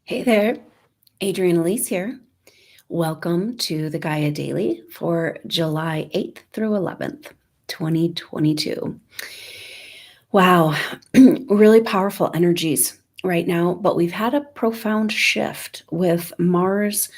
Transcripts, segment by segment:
Hey there, Adrienne Elise here. Welcome to the Gaia Daily for July 8th through 11th, 2022. Wow, really powerful energies right now, but we've had a profound shift with Mars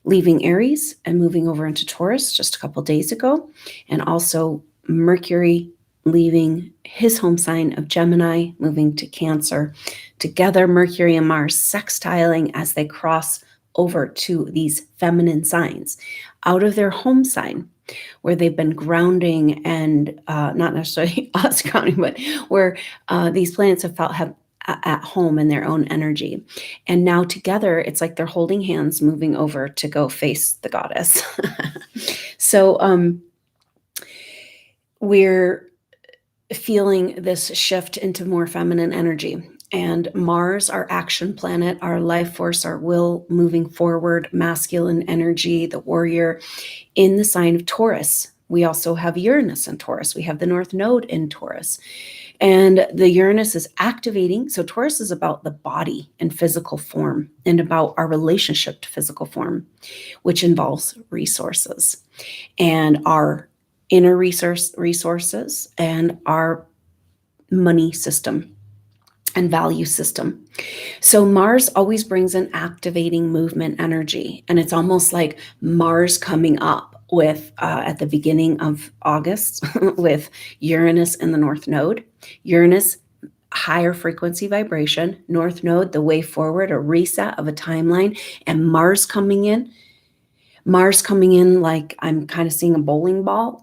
leaving Aries and moving over into Taurus just a couple days ago, and also Mercury leaving his home sign of Gemini, moving to Cancer. Together, Mercury and Mars sextiling as they cross over to these feminine signs out of their home sign, where they've been grounding and not necessarily us grounding, but where these planets have felt have at home in their own energy. And now together, it's like they're holding hands, moving over to go face the goddess. So we're feeling this shift into more feminine energy. And Mars, our action planet, our life force, our will moving forward, masculine energy, the warrior, in the sign of Taurus. We also have Uranus in Taurus. We have the North Node in Taurus. And the Uranus is activating. So Taurus is about the body and physical form and about our relationship to physical form, which involves resources and our inner resources and our money system and value system. So Mars always brings an activating movement energy. And it's almost like Mars coming up with at the beginning of August with Uranus in the North Node. Uranus, higher frequency vibration. North Node, the way forward, a reset of a timeline. And Mars coming in like I'm kind of seeing a bowling ball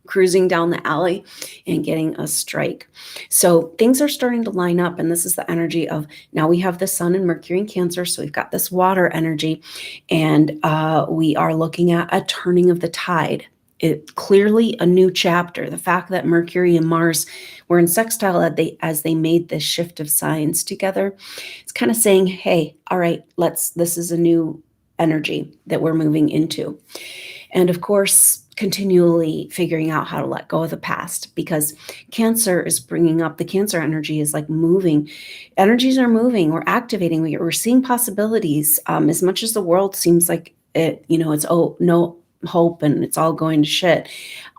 cruising down the alley and getting a strike. So things are starting to line up, and this is the energy of now we have the Sun and Mercury in Cancer, so we've got this water energy, and we are looking at a turning of the tide. It clearly a new chapter. The fact that Mercury and Mars were in sextile as they made this shift of signs together, it's kind of saying, hey, all right, this is a new energy that we're moving into. And of course, continually figuring out how to let go of the past, because Cancer is bringing up the Cancer energy is like moving. Energies are moving. We're activating. We're seeing possibilities. As much as the world seems like it's no hope and it's all going to shit.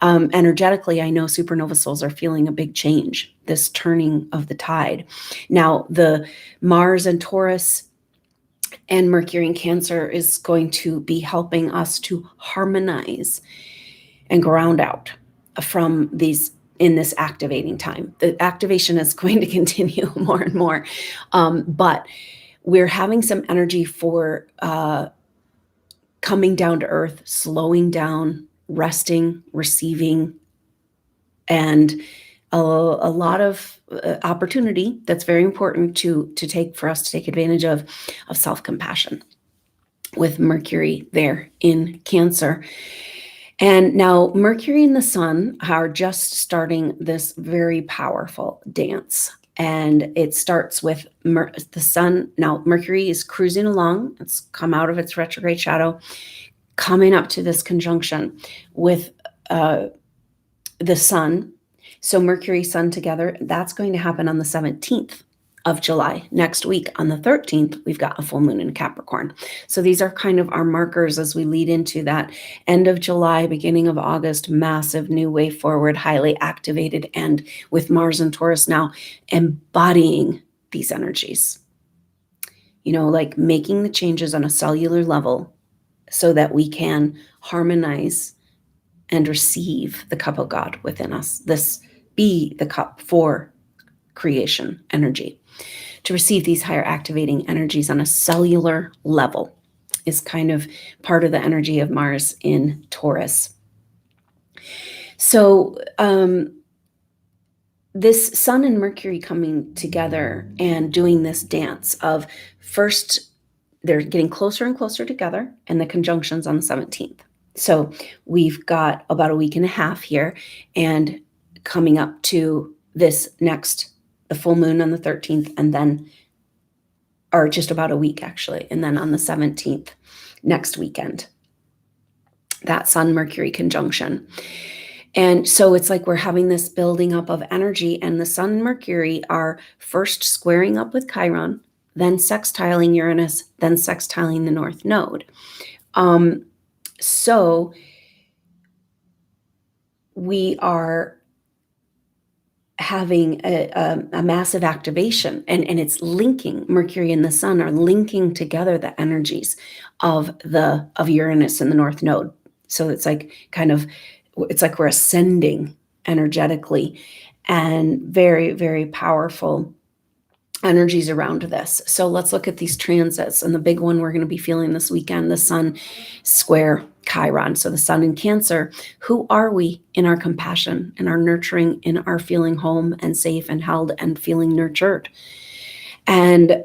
Energetically, I know SuperNova Souls are feeling a big change, this turning of the tide. Now, the Mars and Taurus and Mercury in Cancer is going to be helping us to harmonize and ground out from these in this activating time. The activation is going to continue more and more, but we're having some energy for coming down to earth, slowing down, resting, receiving, and a lot of opportunity that's very important to take advantage of self-compassion with Mercury there in Cancer. And now Mercury and the Sun are just starting this very powerful dance. And it starts with the Sun. Now Mercury is cruising along. It's come out of its retrograde shadow, coming up to this conjunction with the Sun. So Mercury, Sun together, that's going to happen on the 17th of July. Next week, on the 13th, we've got a full moon in Capricorn. So these are kind of our markers as we lead into that end of July, beginning of August, massive new way forward, highly activated, and with Mars and Taurus now embodying these energies. Like making the changes on a cellular level so that we can harmonize and receive the cup of God within us. This be the cup for creation energy. To receive these higher activating energies on a cellular level is kind of part of the energy of Mars in Taurus. So this Sun and Mercury coming together and doing this dance of first, they're getting closer and closer together, and the conjunction's on the 17th. So we've got about a week and a half here, and coming up to this next, the full moon on the 13th, and then, or just about a week actually, and then on the 17th, next weekend, that Sun Mercury conjunction. And so it's like we're having this building up of energy, and the Sun and Mercury are first squaring up with Chiron. then sextiling Uranus, then sextiling the North Node. So we are having a massive activation, and it's linking. Mercury and the Sun are linking together the energies of Uranus and the North Node. So it's like we're ascending energetically, and very, very powerful energies around this. So let's look at these transits, and the big one we're going to be feeling this weekend, the Sun square Chiron. So the Sun in Cancer. Who are we in our compassion, in our nurturing, in our feeling home and safe and held and feeling nurtured? And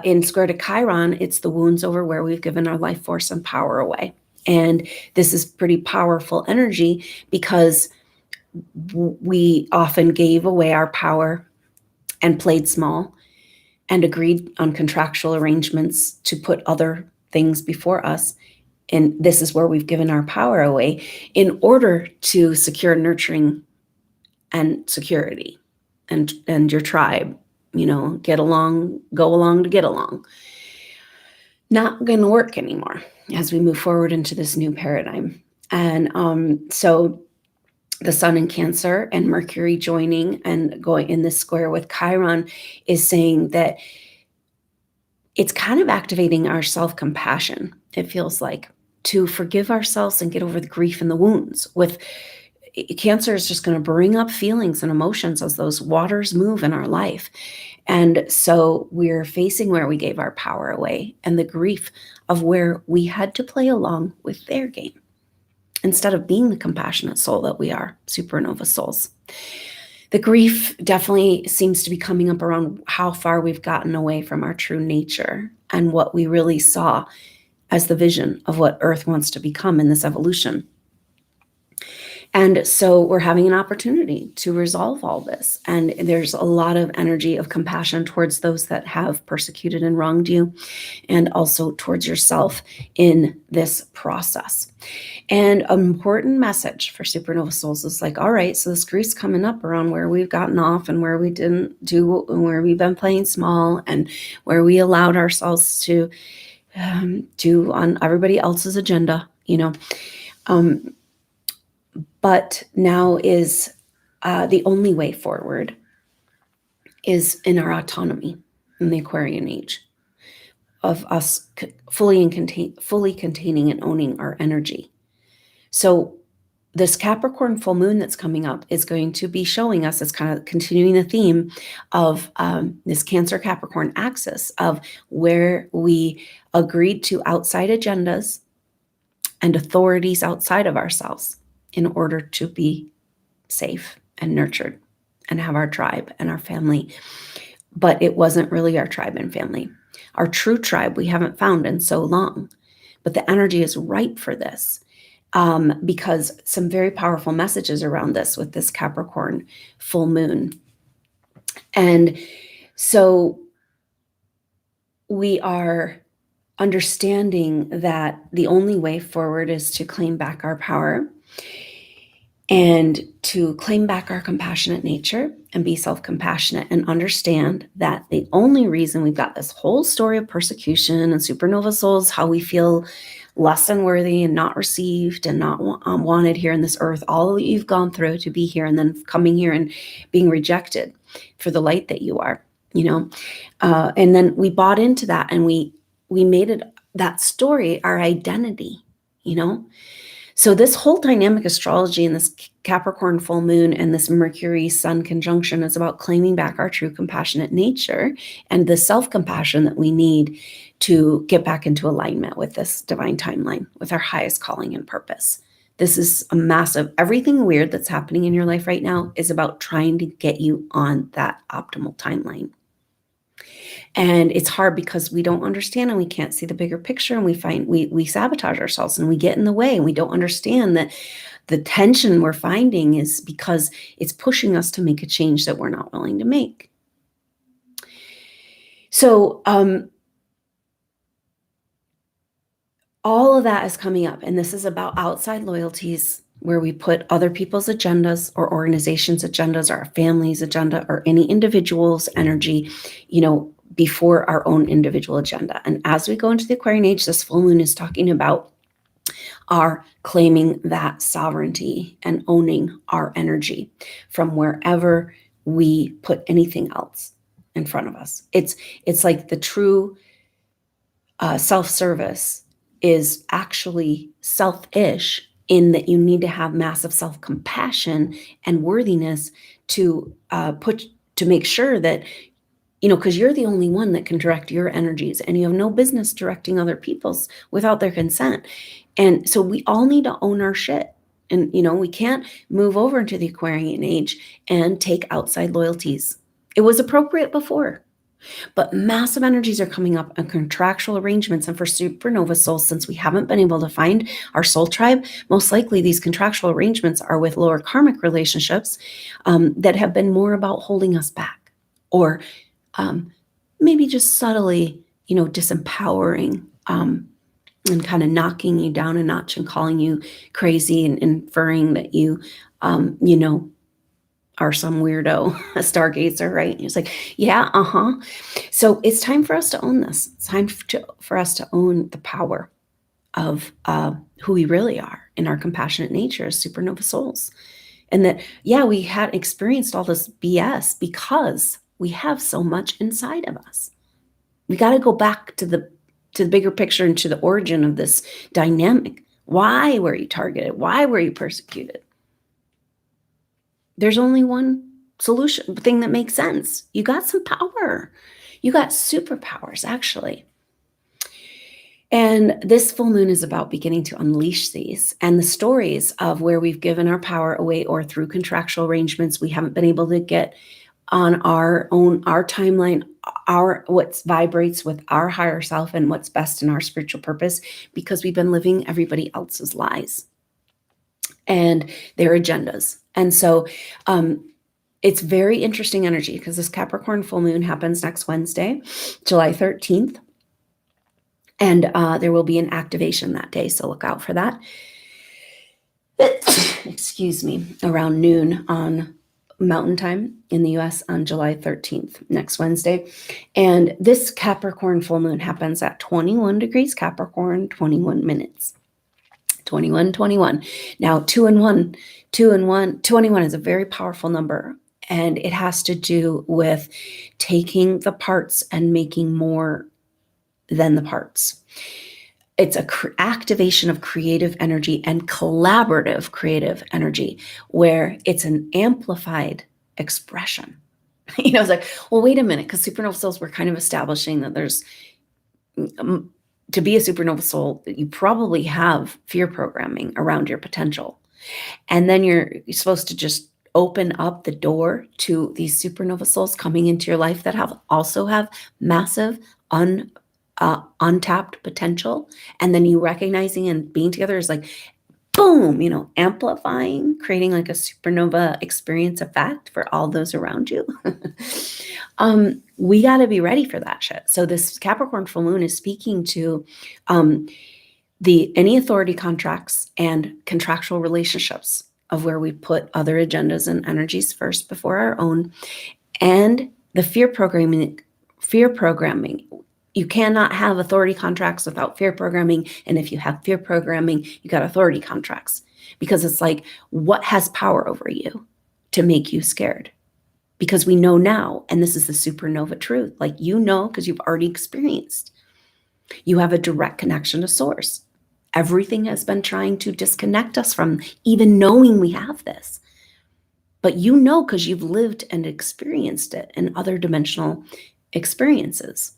in square to Chiron, it's the wounds over where we've given our life force and power away. And this is pretty powerful energy because we often gave away our power and played small and agreed on contractual arrangements to put other things before us. And this is where we've given our power away in order to secure nurturing and security and your tribe, get along, go along to get along. Not going to work anymore as we move forward into this new paradigm. And so the Sun in Cancer and Mercury joining and going in this square with Chiron is saying that it's kind of activating our self-compassion, it feels like, to forgive ourselves and get over the grief and the wounds. With Cancer is just going to bring up feelings and emotions as those waters move in our life. And so we're facing where we gave our power away and the grief of where we had to play along with their game, instead of being the compassionate soul that we are, SuperNova Souls. The grief definitely seems to be coming up around how far we've gotten away from our true nature and what we really saw as the vision of what Earth wants to become in this evolution. And so we're having an opportunity to resolve all this. And there's a lot of energy of compassion towards those that have persecuted and wronged you, and also towards yourself in this process. And an important message for SuperNova Souls is like, all right, so this grief's coming up around where we've gotten off and where we didn't do, and where we've been playing small, and where we allowed ourselves to do on everybody else's agenda, but now is the only way forward is in our autonomy in the Aquarian age of us fully containing and owning our energy. So this Capricorn full moon that's coming up is going to be showing us, it's kind of continuing the theme of this Cancer Capricorn axis of where we agreed to outside agendas and authorities outside of ourselves in order to be safe and nurtured and have our tribe and our family. But it wasn't really our tribe and family. Our true tribe we haven't found in so long. But the energy is ripe for this because some very powerful messages around this with this Capricorn full moon. And so we are understanding that the only way forward is to claim back our power and to claim back our compassionate nature and be self-compassionate and understand that the only reason we've got this whole story of persecution and SuperNova Souls, how we feel less than worthy and not received and not wanted here in this earth, all that you've gone through to be here, and then coming here and being rejected for the light that you are, and then we bought into that, and we made it, that story, our identity, So this whole dynamic astrology and this Capricorn full moon and this Mercury Sun conjunction is about claiming back our true compassionate nature and the self-compassion that we need to get back into alignment with this divine timeline, with our highest calling and purpose. This is a massive, everything weird that's happening in your life right now is about trying to get you on that optimal timeline. And it's hard because we don't understand and we can't see the bigger picture, and we sabotage ourselves and we get in the way, and we don't understand that the tension we're finding is because it's pushing us to make a change that we're not willing to make. So all of that is coming up, and this is about outside loyalties, where we put other people's agendas or organizations' agendas or our family's agenda or any individual's energy, before our own individual agenda. And as we go into the Aquarian age, this full moon is talking about our claiming that sovereignty and owning our energy from wherever we put anything else in front of us. It's like the true self-service is actually selfish, in that you need to have massive self-compassion and worthiness to make sure that, because you're the only one that can direct your energies, and you have no business directing other people's without their consent. And so we all need to own our shit. And, we can't move over into the Aquarian age and take outside loyalties. It was appropriate before, but massive energies are coming up on contractual arrangements. And for SuperNova Souls, since we haven't been able to find our soul tribe, most likely these contractual arrangements are with lower karmic relationships that have been more about holding us back, or maybe just subtly, disempowering and kind of knocking you down a notch and calling you crazy and inferring that you, are some weirdo, a stargazer, right? And it's like, yeah, So it's time for us to own this. It's time for us to own the power of who we really are in our compassionate nature as SuperNova Souls. And that, we had experienced all this BS because we have so much inside of us. We got to go back to the bigger picture and to the origin of this dynamic. Why were you targeted? Why were you persecuted? There's only one thing that makes sense. You got some power. You got superpowers, actually. And this full moon is about beginning to unleash these, and the stories of where we've given our power away, or through contractual arrangements we haven't been able to get on our timeline, what vibrates with our higher self and what's best in our spiritual purpose, because we've been living everybody else's lies and their agendas. And so it's very interesting energy, because this Capricorn full moon happens next Wednesday, July 13th. And there will be an activation that day, so look out for that. Excuse me, around noon on Mountain Time in the US on July 13th, next Wednesday. And this Capricorn full moon happens at 21 degrees Capricorn, 21 minutes. 21. Now, 2 and 1, 21 is a very powerful number, and it has to do with taking the parts and making more than the parts. It's a activation of creative energy and collaborative creative energy, where it's an amplified expression. It's like, well, wait a minute, because SuperNova Souls, we're kind of establishing that there's to be a SuperNova Soul, you probably have fear programming around your potential. And then you're supposed to just open up the door to these SuperNova Souls coming into your life that also have massive untapped potential. And then you recognizing and being together is like, boom, amplifying, creating like a supernova experience effect for all those around you. We got to be ready for that shit. So this Capricorn full moon is speaking to any authority contracts and contractual relationships of where we put other agendas and energies first before our own, and the fear programming. You cannot have authority contracts without fear programming. And if you have fear programming, you got authority contracts, because it's like, what has power over you to make you scared? Because we know now, and this is the supernova truth, like, because you've already experienced, you have a direct connection to source. Everything has been trying to disconnect us from even knowing we have this. But because you've lived and experienced it in other dimensional experiences.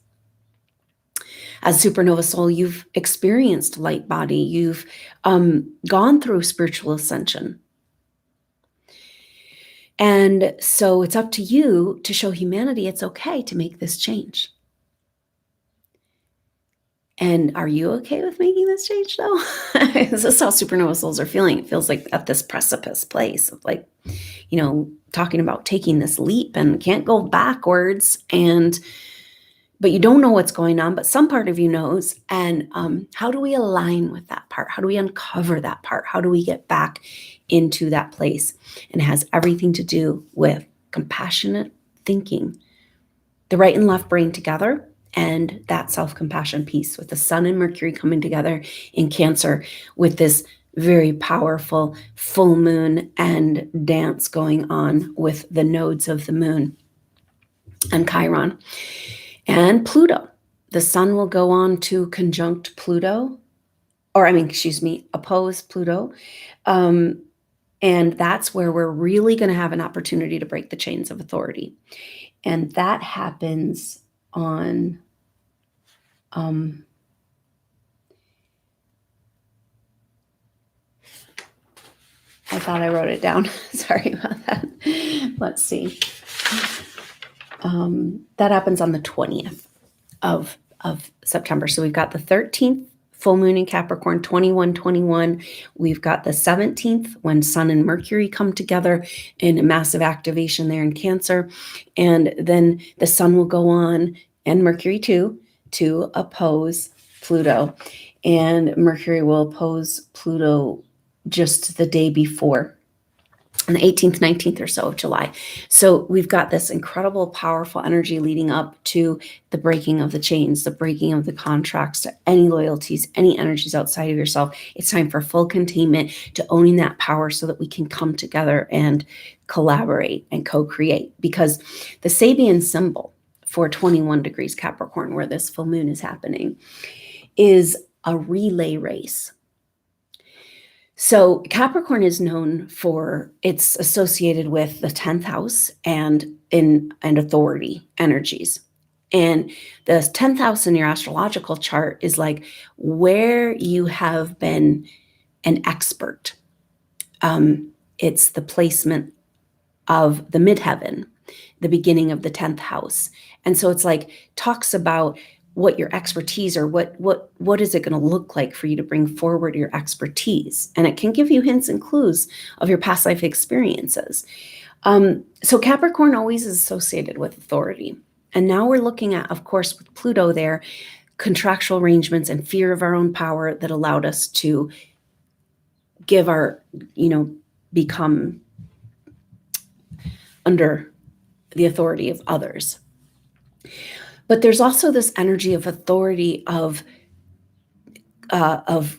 As SuperNova Soul, you've experienced light body. You've gone through spiritual ascension. And so it's up to you to show humanity it's okay to make this change. And are you okay with making this change, though? This is how SuperNova Souls are feeling. It feels like at this precipice place of like, talking about taking this leap and can't go backwards, but you don't know what's going on, but some part of you knows. And how do we align with that part? How do we uncover that part? How do we get back into that place? And it has everything to do with compassionate thinking the right and left brain together, and that self-compassion piece with the sun and Mercury coming together in Cancer with this very powerful full moon and dance going on with the nodes of the moon and Chiron. And Pluto. The sun will go on to conjunct Pluto, oppose Pluto. And that's where we're really going to have an opportunity to break the chains of authority. And that happens on I thought I wrote it down. Sorry about that. Let's see. That happens on the 20th of September. So we've got the 13th full moon in Capricorn, 2121. We've got the 17th when Sun and Mercury come together in a massive activation there in Cancer. And then the Sun will go on, and Mercury too, to oppose Pluto. And Mercury will oppose Pluto just the day before, on the 18th, 19th or so of July. So we've got this incredible, powerful energy leading up to the breaking of the chains, the breaking of the contracts, to any loyalties, any energies outside of yourself. It's time for full containment, to owning that power so that we can come together and collaborate and co-create. Because the Sabian symbol for 21 degrees Capricorn, where this full moon is happening, is a relay race. So Capricorn is known for, it's associated with the 10th house and authority energies. And the 10th house in your astrological chart is like where you have been an expert. It's the placement of the midheaven, the beginning of the 10th house. And so it's like talks about what your expertise, or what is it going to look like for you to bring forward your expertise. And it can give you hints and clues of your past life experiences. So Capricorn always is associated with authority. And now we're looking at, of course, with Pluto there, contractual arrangements and fear of our own power that allowed us to give become under the authority of others. But there's also this energy of authority of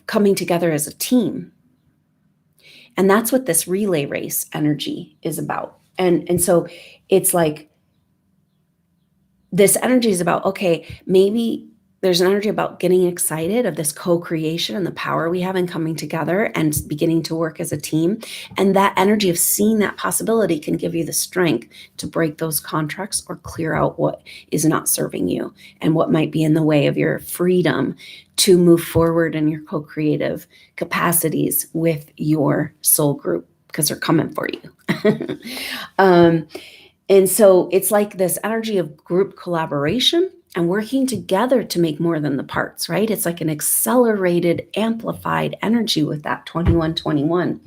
coming together as a team. And that's what this relay race energy is about. And so it's like this energy is about, okay, maybe there's an energy about getting excited of this co-creation and the power we have in coming together and beginning to work as a team. And that energy of seeing that possibility can give you the strength to break those contracts or clear out what is not serving you and what might be in the way of your freedom to move forward in your co-creative capacities with your soul group, because they're coming for you. And so it's like this energy of group collaboration and working together to make more than the parts, right? It's like an accelerated, amplified energy with that 2121.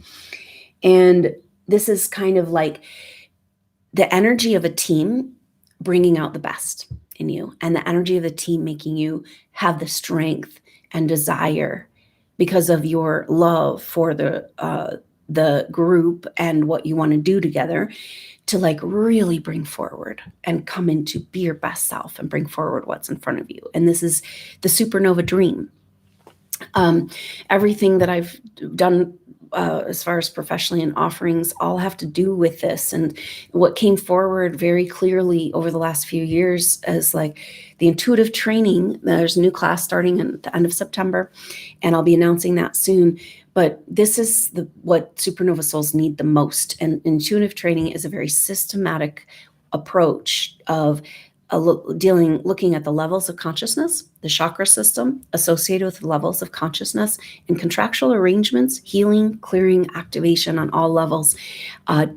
And this is kind of like the energy of a team bringing out the best in you, and the energy of the team making you have the strength and desire because of your love for the group and what you want to do together, to like really bring forward and come into be your best self and bring forward what's in front of you. And this is the supernova dream. Everything that I've done as far as professionally and offerings all have to do with this. And what came forward very clearly over the last few years is like the intuitive training. There's a new class starting at the end of September, and I'll be announcing that soon. But this is what SuperNova Souls need the most. And intuitive training is a very systematic approach of looking at the levels of consciousness, the chakra system associated with the levels of consciousness, and contractual arrangements, healing, clearing, activation on all levels.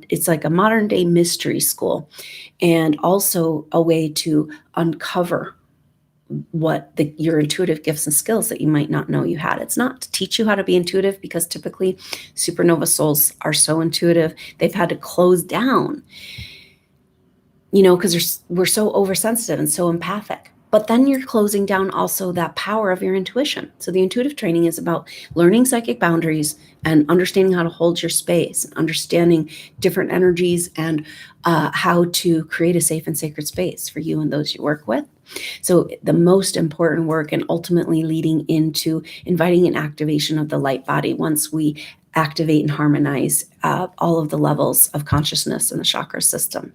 It's like a modern day mystery school, and also a way to uncover what your intuitive gifts and skills that you might not know you had. It's not to teach you how to be intuitive, because typically SuperNova Souls are so intuitive, they've had to close down, because we're so oversensitive and so empathic. But then you're closing down also that power of your intuition. So the intuitive training is about learning psychic boundaries and understanding how to hold your space, and understanding different energies, and how to create a safe and sacred space for you and those you work with. So the most important work, and ultimately leading into inviting an activation of the light body once we activate and harmonize all of the levels of consciousness in the chakra system.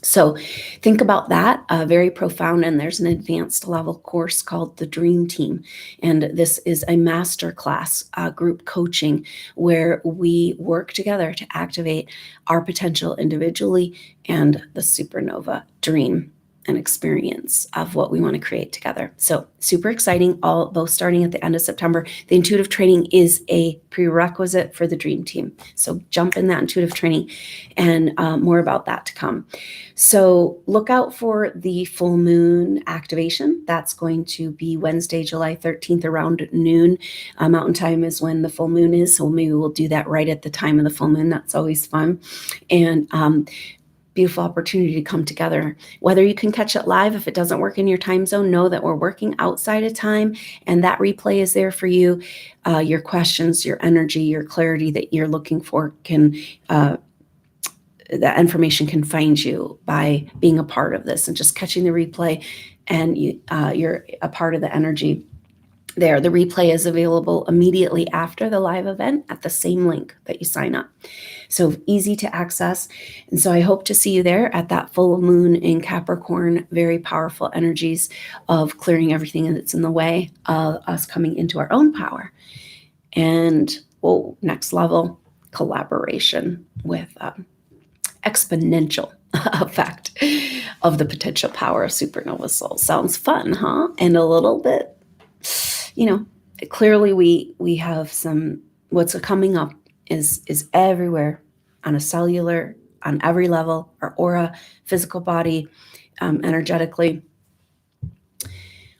So think about that, very profound. And there's an advanced level course called the Dream Team. And this is a masterclass group coaching where we work together to activate our potential individually and the supernova dream and experience of what we want to create together. So super exciting, both starting at the end of September. The intuitive training is a prerequisite for the Dream Team. So jump in that intuitive training, and more about that to come. So look out for the full moon activation. That's going to be Wednesday, July 13th around noon. Mountain time is when the full moon is. So maybe we'll do that right at the time of the full moon. That's always fun. And beautiful opportunity to come together. Whether you can catch it live, if it doesn't work in your time zone, know that we're working outside of time, and that replay is there for you. Your questions, your energy, your clarity that you're looking for can that information can find you by being a part of this and just catching the replay, and you're a part of the energy there. The replay is available immediately after the live event at the same link that you sign up. So easy to access. And so I hope to see you there at that full moon in Capricorn. Very powerful energies of clearing everything that's in the way of us coming into our own power. And next level collaboration with exponential effect of the potential power of SuperNova Souls. Sounds fun, huh? And a little bit, clearly we have some, what's coming up is everywhere, on a cellular, on every level, our aura, physical body, energetically,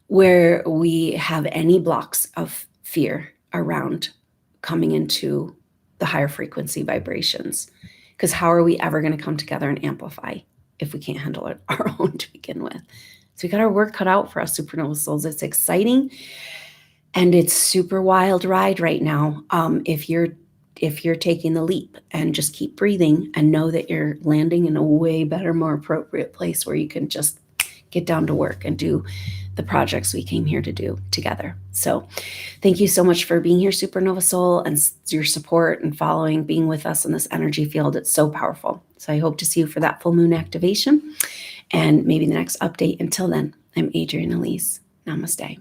where we have any blocks of fear around coming into the higher frequency vibrations. Because how are we ever going to come together and amplify if we can't handle it our own to begin with? So we got our work cut out for us, SuperNova Souls. It's exciting, and it's super wild ride right now. If you're taking the leap and just keep breathing and know that you're landing in a way better, more appropriate place where you can just get down to work and do the projects we came here to do together. So thank you so much for being here, SuperNova Soul, and your support and following, being with us in this energy field. It's so powerful. So I hope to see you for that full moon activation and maybe the next update. Until then, I'm Adrienne Elise. Namaste.